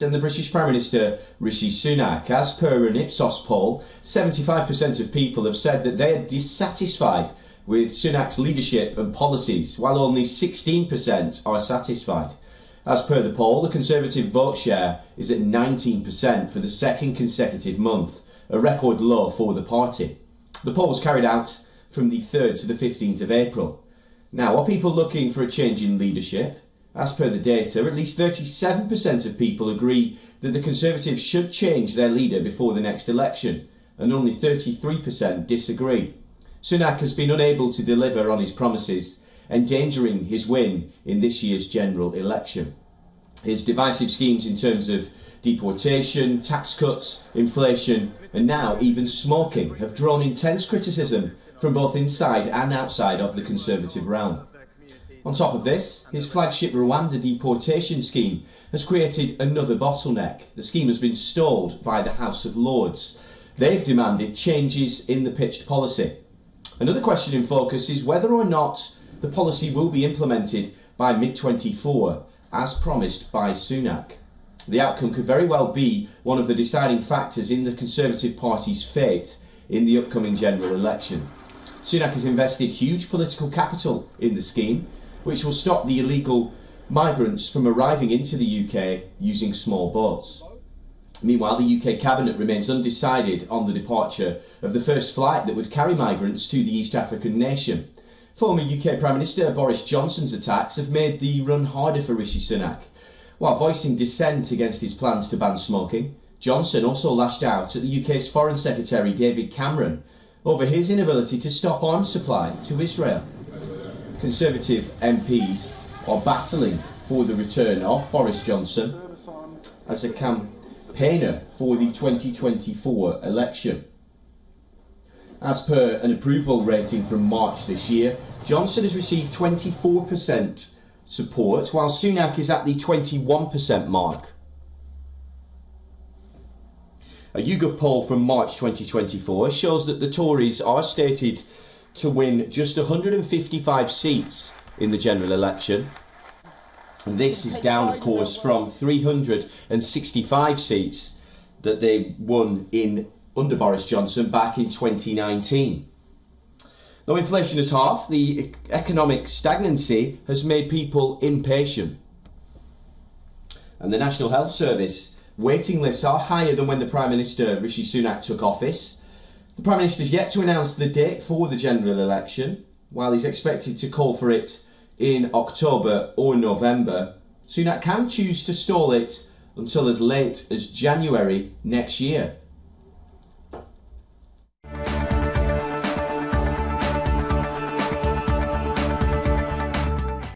And the British Prime Minister Rishi Sunak. As per an Ipsos poll, 75% of people have said that they are dissatisfied with Sunak's leadership and policies, while only 16% are satisfied. As per the poll, the Conservative vote share is at 19% for the second consecutive month, a record low for the party. The poll was carried out from the 3rd to the 15th of April. Now, are people looking for a change in leadership? As per the data, at least 37% of people agree that the Conservatives should change their leader before the next election, and only 33% disagree. Sunak has been unable to deliver on his promises, endangering his win in this year's general election. His divisive schemes in terms of deportation, tax cuts, inflation, and now even smoking have drawn intense criticism from both inside and outside of the Conservative realm. On top of this, his flagship Rwanda deportation scheme has created another bottleneck. The scheme has been stalled by the House of Lords. They've demanded changes in the pitched policy. Another question in focus is whether or not the policy will be implemented by mid-24, as promised by Sunak. The outcome could very well be one of the deciding factors in the Conservative Party's fate in the upcoming general election. Sunak has invested huge political capital in the scheme, which will stop the illegal migrants from arriving into the UK using small boats. Meanwhile, the UK Cabinet remains undecided on the departure of the first flight that would carry migrants to the East African nation. Former UK Prime Minister Boris Johnson's attacks have made the run harder for Rishi Sunak. While voicing dissent against his plans to ban smoking, Johnson also lashed out at the UK's Foreign Secretary David Cameron over his inability to stop arms supply to Israel. Conservative MPs are battling for the return of Boris Johnson as a campaigner for the 2024 election. As per an approval rating from March this year, Johnson has received 24% support, while Sunak is at the 21% mark. A YouGov poll from March 2024 shows that the Tories are stated to win just 155 seats in the general election. And this is down, of course, from 365 seats that they won under Boris Johnson back in 2019. Though inflation has halved, the economic stagnancy has made people impatient. And the National Health Service waiting lists are higher than when the Prime Minister Rishi Sunak took office. The Prime Minister is yet to announce the date for the general election. While he's expected to call for it in October or November, Sunak can choose to stall it until as late as January next year.